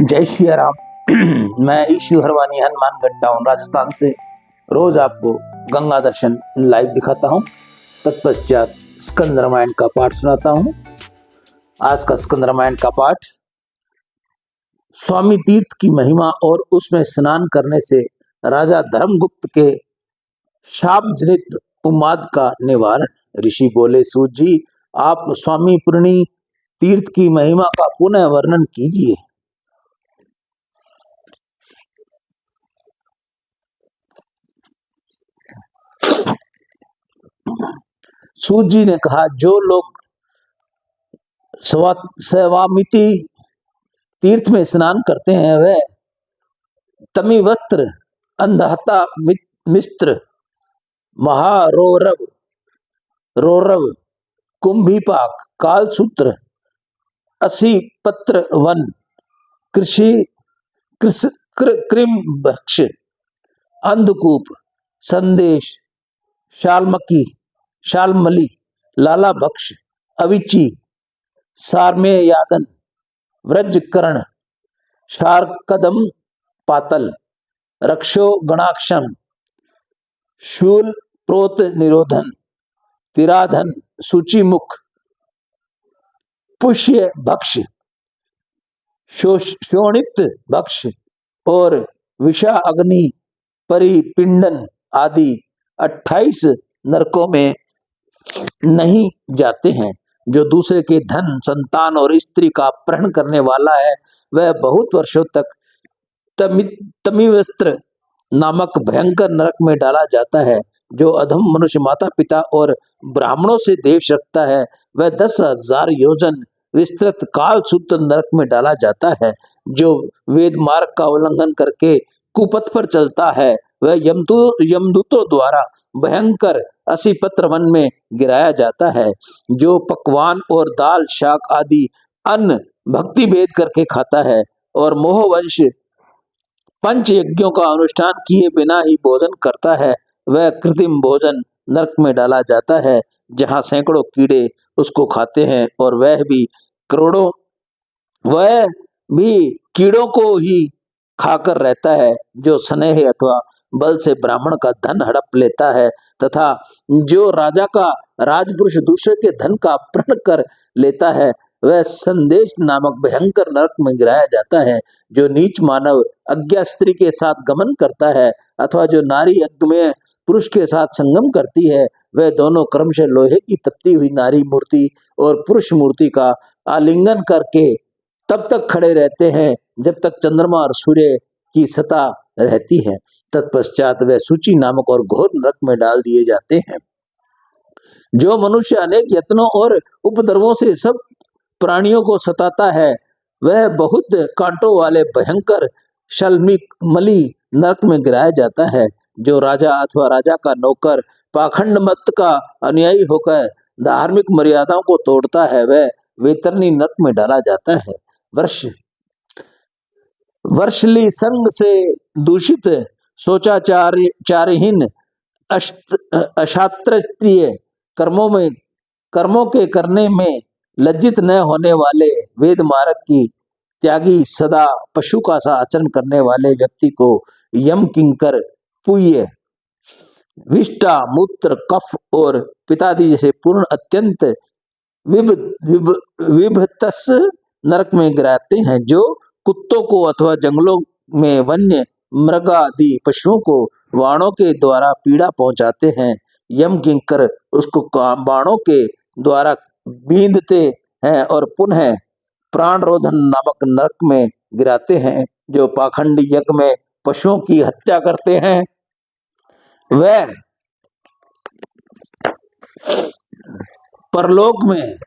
जय श्री राम। मैं issue Harwani Hanumangarh town Rajasthan से रोज आपको गंगा दर्शन लाइव दिखाता हूँ। तत्पश्चात स्कंद रामायण का पाठ सुनाता हूँ। आज का स्कंद रामायण का पाठ स्वामी तीर्थ की महिमा और उसमें स्नान करने से राजा धर्मगुप्त के शाप जनित उन्माद का निवारण। ऋषि बोले, सूत जी, आप स्वामी पूर्णी तीर्थ की महिमा का पुनः वर्णन कीजिए। सूत जी ने कहा, जो लोग स्वामिति तीर्थ में स्नान करते हैं वह तमी वस्त्र, अंधहता मिस्त्र, महारोरव, रोरव, कुंभीपाक, कालसूत्र, असी पत्र वन, कृषि कृमभक्ष, अंधकूप, संदेश, शालमकी, शालमली, लाला भक्ष, अविची, सारमेयादन, व्रजकर्ण, शारकदम पातल, रक्षो गणाक्षम, शूल प्रोत निरोधन, तिराधन, सूचिमुख, पुष्य भक्ष, शोणित भक्ष और विषा अग्नि परिपिंडन आदि 28 नरकों में नहीं जाते हैं। जो दूसरे के धन, संतान और स्त्री का अपहरण करने वाला है वह बहुत वर्षों तक तमिवस्त्र नामक भयंकर नरक में डाला जाता है। जो अधम मनुष्य माता पिता और ब्राह्मणों से देश रखता है वह 10,000 योजन विस्तृत कालसूत्र नरक में डाला जाता है। जो वेद मार्ग का उल्लंघन करके कुपथ पर चलता है वह यमदूतों द्वारा भयंकर 80 पत्र वन में गिराया जाता है। जो पकवान और दाल शाक आदि अन्न भक्ति भेद करके खाता है और मोहवंश पंच यज्ञों का अनुष्ठान किए बिना ही भोजन करता है वह कृत्रिम भोजन नरक में डाला जाता है, जहां सैकड़ों कीड़े उसको खाते हैं और वह भी कीड़ों को ही खाकर रहता है। जो स्नेह अथवा बल से ब्राह्मण का धन हड़प लेता है तथा जो राजा का राजपुरुष दूसरे के धन का अपहरण कर लेता है वह संदेश नामक भयंकर नरक में गिराया जाता है। जो नीच मानव अज्ञा स्त्री के साथ गमन करता है अथवा जो नारी यज्ञ में पुरुष के साथ संगम करती है वह दोनों क्रमशः लोहे की तपती हुई नारी मूर्ति और पुरुष मूर्ति का आलिंगन करके तब तक खड़े रहते हैं जब तक चंद्रमा और सूर्य की सत्ता रहती है। तत्पश्चात वह सूची नामक और घोर नरक में डाल दिए जाते हैं। जो मनुष्य अनेक यत्नों और उपद्रवों से सब प्राणियों को सताता है वह बहुत कांटों वाले भयंकर शल्मली नरक में गिराया जाता है। जो राजा अथवा राजा का नौकर पाखंड मत का अनुयायी होकर धार्मिक मर्यादाओं को तोड़ता है वह वेतरनी नरक में डाला जाता है। वर्षली संग से दूषित, सोचाचारहीन, अशास्त्रीय कर्मों के करने में लज्जित न होने वाले, वेद मार्ग की त्यागी, सदा पशु का सा आचरण करने वाले व्यक्ति को यम किंकर, पुण्य, विष्टा, मूत्र, कफ और पितादि जैसे पूर्ण अत्यंत विभत्स नरक में गिराते हैं। जो कुत्तों को अथवा जंगलों में वन्य मृग आदि पशुओं को बाणों के द्वारा पीड़ा पहुंचाते हैं यम किंकर उसको बाणों के द्वारा बींधते हैं और पुनः प्राणरोधन नामक नरक में गिराते हैं। जो पाखंडी यज्ञ में पशुओं की हत्या करते हैं वह परलोक में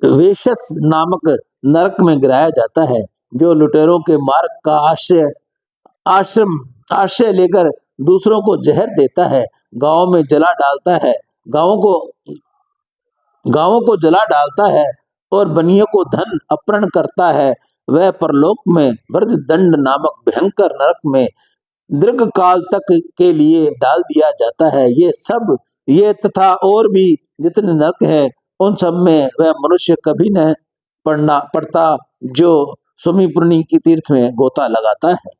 वेशस नामक नरक में गिराया जाता है। जो लुटेरों के मार्ग का आश्रय लेकर दूसरों को जहर देता है, गांवों में जला डालता है, गांवों को जला डालता है और बनियों को धन अपहरण करता है वह परलोक में ब्रज दंड नामक भयंकर नरक में दीर्घ काल तक के लिए डाल दिया जाता है। ये तथा और भी जितने नरक है उन सब में वह मनुष्य कभी न पड़ता जो स्वामीपुरनी की तीर्थ में गोता लगाता है।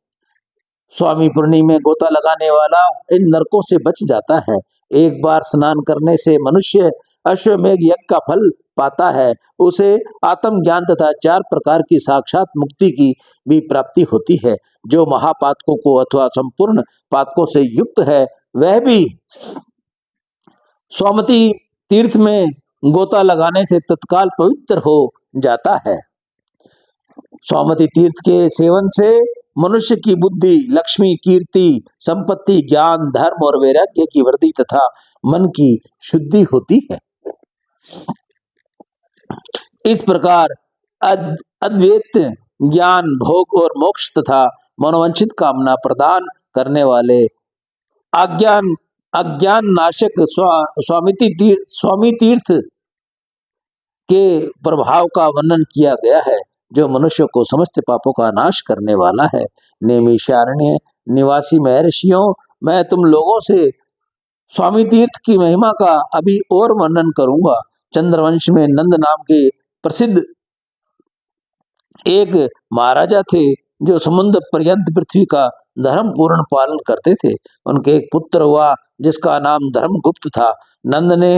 स्वामीपुरनी में गोता लगाने वाला इन नरकों से बच जाता है। एक बार स्नान करने से मनुष्य अश्वमेघ यज्ञ का फल पाता है। उसे आत्मज्ञान तथा 4 प्रकार की साक्षात मुक्ति की भी प्राप्ति होती है। जो महापातकों को अथवा संपूर्ण पातकों से युक्त है, वह भी स्वामती तीर्थ में गोता लगाने से तत्काल पवित्र हो जाता है। स्वामती तीर्थ के सेवन से मनुष्य की बुद्धि, लक्ष्मी, कीर्ति, संपत्ति, ज्ञान, धर्म और वैराग्य की वृद्धि तथा मन की शुद्धि होती है। इस प्रकार अद्वैत ज्ञान, भोग और मोक्ष तथा मनोवांछित कामना प्रदान करने वाले अज्ञान नाशक स्वामी तीर्थ के प्रभाव का वर्णन किया गया है, जो मनुष्य को समस्त पापों का नाश करने वाला है। नैमिषारण्य निवासी महर्षियों, मैं तुम लोगों से स्वामी तीर्थ की महिमा का अभी और वर्णन करूंगा। चंद्रवंश में नंद नाम के प्रसिद्ध एक महाराजा थे, जो समुद्र पर्यंत पृथ्वी का धर्म पूर्ण पालन करते थे। उनके एक पुत्र हुआ, जिसका नाम धर्मगुप्त था। नंद ने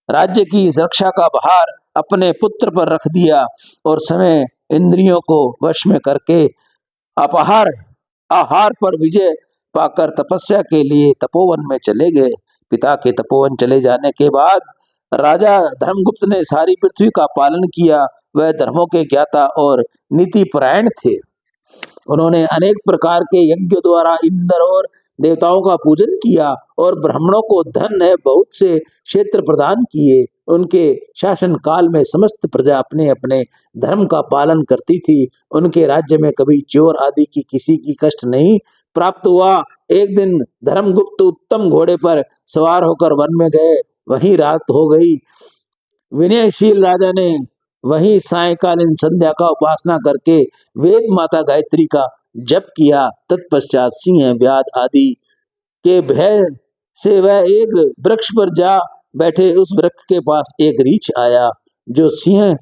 राज्य की रक्षा का भार अपने पुत्र पर रख दिया और समय इंद्रियों को वश में करके आहार पर विजय पाकर तपस्या के लिए तपोवन में चले गए। पिता के तपोवन चले जाने के बाद राजा धर्मगुप्त ने सारी पृथ्वी का पालन किया। वह धर्मों के ज्ञाता और नीति परायण थे। उन्होंने अनेक प्रकार के यज्ञ द्वारा इंद्र और देवताओं का पूजन किया और ब्राह्मणों को धन है बहुत से क्षेत्र प्रदान किए। उनके शासन काल में समस्त प्रजा अपने अपने धर्म का पालन करती थी। उनके राज्य में कभी चोर आदि की किसी की कष्ट नहीं प्राप्त हुआ। एक दिन धर्मगुप्त उत्तम घोड़े पर सवार होकर वन में गए। वहीं रात हो गई। विनयशील राजा ने वहीं सायंकालीन संध्या का उपासना करके वेद माता गायत्री का जप किया। तत्पश्चात सिंह, व्याध आदि के भय से वह एक वृक्ष पर जा बैठे। उस वृक्ष के पास एक रीछ आया, जो सिंह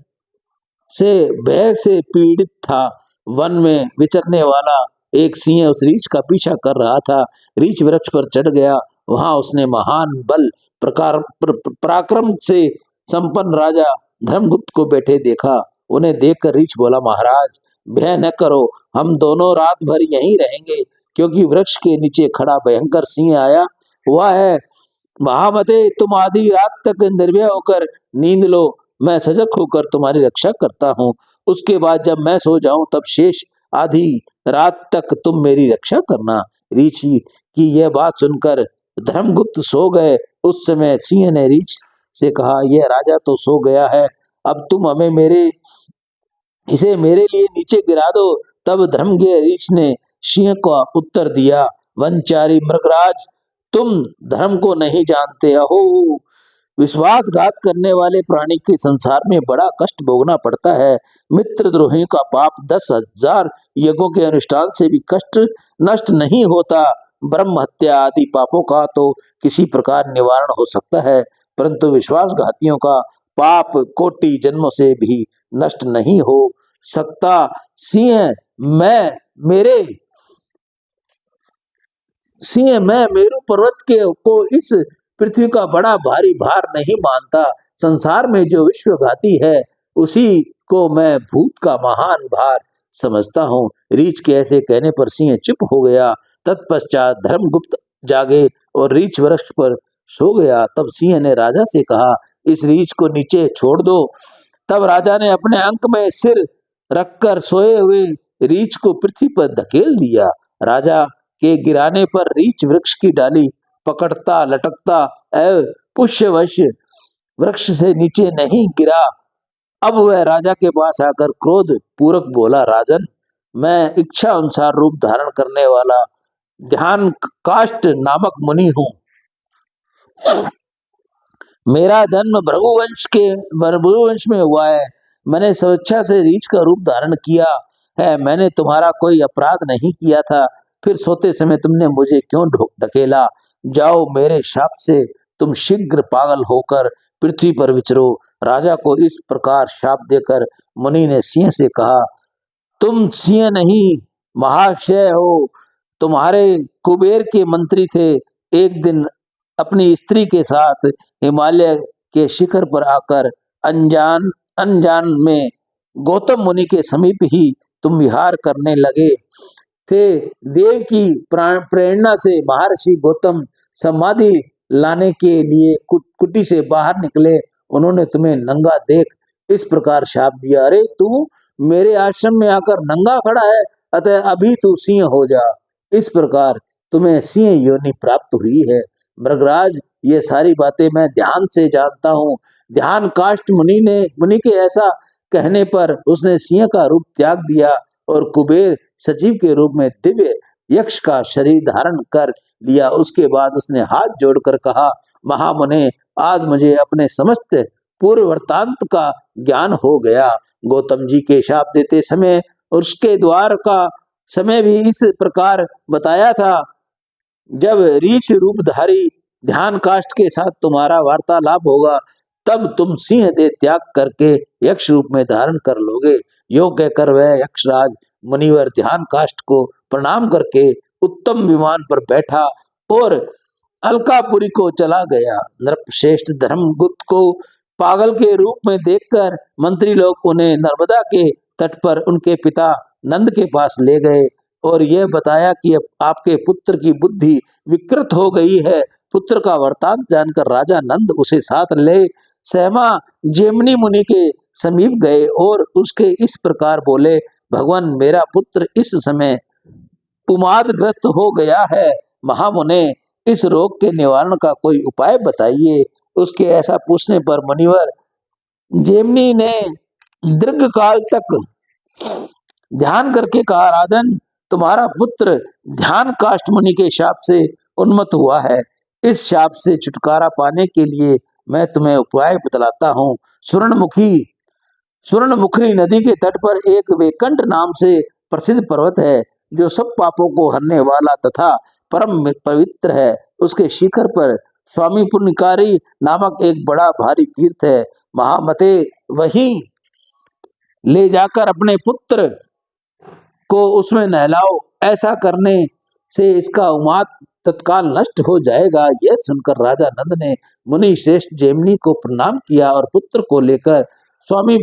से भय से पीड़ित था। वन में विचरने वाला एक सिंह उस रीछ का पीछा कर रहा था। रीछ वृक्ष पर चढ़ गया। वहां उसने महान बल पराक्रम से संपन्न राजा धर्मगुप्त को बैठे देखा। उन्हें देखकर रीछ बोला, महाराज भय न करो, हम दोनों रात भर यहीं रहेंगे, क्योंकि वृक्ष के नीचे खड़ा भयंकर सिंह आया हुआ है। महामते, तुम आधी रात तक निर्भय होकर नींद लो, मैं सजग होकर तुम्हारी रक्षा करता हूँ। उसके बाद जब मैं सो जाऊं, तब शेष आधी रात तक तुम मेरी रक्षा करना। ऋषि की यह बात सुनकर धर्मगुप्त सो गए। उस समय सिंह ने रीछ से कहा, यह राजा तो सो गया है, अब तुम इसे मेरे लिए नीचे गिरा दो। तब धर्मज्ञ रीछ ने सिंह को उत्तर दिया, वनचारी मृगराज, तुम धर्म को नहीं जानते। अहो, विश्वासघात करने वाले प्राणी के संसार में बड़ा कष्ट भोगना पड़ता है। मित्रद्रोही का पाप 10,000 यज्ञों के अनुष्ठान से भी कष्ट नष्ट नहीं होता। ब्रह्म हत्या आदि पापों का तो किसी प्रकार निवारण हो सकता है, परंतु विश्वासघातियों का पाप कोटि जन्मों से भी नष्ट नहीं हो सकता। सिंह मैं मेरु पर्वत को इस पृथ्वी का बड़ा भारी भार नहीं मानता। संसार में जो विश्वघाती है, उसी को मैं भूत का महान भार समझता हूँ। रीछ के ऐसे कहने पर सिंह चुप हो गया। तत्पश्चात धर्मगुप्त जागे और रीछ वृक्ष पर सो गया। तब सिंह ने राजा से कहा, इस रीछ को नीचे छोड़ दो। तब राजा ने अपने अंक में सिर रखकर सोए हुए रीछ को पृथ्वी पर धकेल दिया। राजा के गिराने पर रीछ वृक्ष की डाली पकड़ता लटकता पुष्यवश वृक्ष से नीचे नहीं गिरा। अब वह राजा के पास आकर क्रोध पूर्वक बोला, राजन, मैं इच्छा अनुसार रूप धारण करने वाला ध्यान काष्ट नामक मुनि हूँ। मेरा जन्म भृगुवंश में हुआ है। मैंने स्वेच्छा से रीछ का रूप धारण किया है। मैंने तुम्हारा कोई अपराध नहीं किया था, फिर सोते समय तुमने मुझे क्यों ढकेला? जाओ, मेरे शाप से तुम शीघ्र पागल होकर पृथ्वी पर विचरो। राजा को इस प्रकार शाप देकर मुनि ने सिंह से कहा, तुम सिंह नहीं महाशय हो, तुम्हारे कुबेर के मंत्री थे। एक दिन अपनी स्त्री के साथ हिमालय के शिखर पर आकर अनजान अनजान में गौतम मुनि के समीप ही तुम विहार करने लगे थे। देव की प्रेरणा से महर्षि गौतम समाधि लाने के लिए कुटी से बाहर निकले। उन्होंने तुम्हें नंगा देख इस प्रकार शाप दिया, अरे तू मेरे आश्रम में आकर नंगा खड़ा है, अतः अभी तू सिंह हो जा। इस प्रकार तुम्हें सिंह योनि प्राप्त हुई है। मृगराज, ये सारी बातें मैं ध्यान से जानता हूँ। ध्यान काष्ट मुनि के ऐसा कहने पर उसने सिंह का रूप त्याग दिया और कुबेर सचिव के रूप में दिव्य यक्ष का शरीर धारण कर लिया। उसके बाद उसने हाथ जोड़कर कहा, महामुने, आज मुझे अपने समस्त पूर्व वृत्तांत का ज्ञान हो गया। गौतम जी के शाप देते समय उसके द्वार का समय भी इस प्रकार बताया था। जब रीछ रूपधारी ध्यान काष्ट के साथ तुम्हारा वार्तालाप होगा, तब तुम सिंह देह त्याग करके यक्ष रूप में धारण कर लोगे। यो कहकर वह यक्षराज मुनिवर ध्यान काष्ट को प्रणाम करके उत्तम विमान पर बैठा और अलकापुरी को चला गया। नृपश्रेष्ठ धर्मगुप्त को पागल के रूप में देखकर मंत्री लोग उन्हें नर्मदा के तट पर उनके पिता नंद के पास ले गए और यह बताया कि अब आपके पुत्र की बुद्धि विकृत हो गई है। पुत्र का वृतांत जानकर राजा नंद उसे साथ ले सहमा जेमनी मुनि के समीप गए और उसके इस प्रकार बोले, भगवान, मेरा पुत्र इस समय उन्मादग्रस्त हो गया है। महामुने, इस रोग के निवारण का कोई उपाय बताइए। उसके ऐसा पूछने पर मुनिवर जेमनी ने दीर्घ काल तक ध्यान करके कहा, राजन, तुम्हारा पुत्र ध्यान काष्ट मुनि के शाप से उन्मत्त हुआ है। इस शाप से छुटकारा पाने के लिए मैं तुम्हें उपाय बतलाता हूँ। स्वर्णमुखी नदी के तट पर एक वेकंठ नाम से प्रसिद्ध पर्वत है, जो सब पापों को हरने वाला तथा परम पवित्र है। उसके शिखर पर स्वामी पुण्यकारी नामक एक बड़ा भारी तीर्थ है। महामते, वहीं ले जाकर अपने पुत्र को उसमें नहलाओ। ऐसा करने से इसका उन्माद तत्काल नष्ट हो जाएगा। यह सुनकर राजा नंद ने मुनि श्रेष्ठ जेमनी को प्रणाम किया और पुत्र को लेकर स्वामी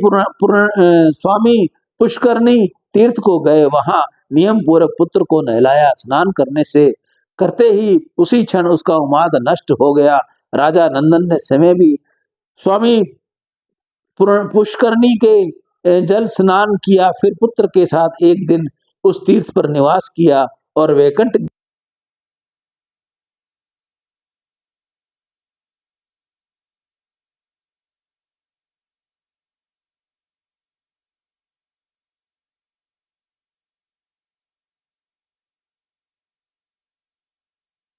पुष्करणी तीर्थ को गए। वहां नियम पूर्वक पुत्र को नहलाया। स्नान करते ही उसी क्षण उसका उन्माद नष्ट हो गया। राजा नंदन ने समय भी स्वामी पुष्करणी के जल स्नान किया, फिर पुत्र के साथ एक दिन उस तीर्थ पर निवास किया और वैकुंठ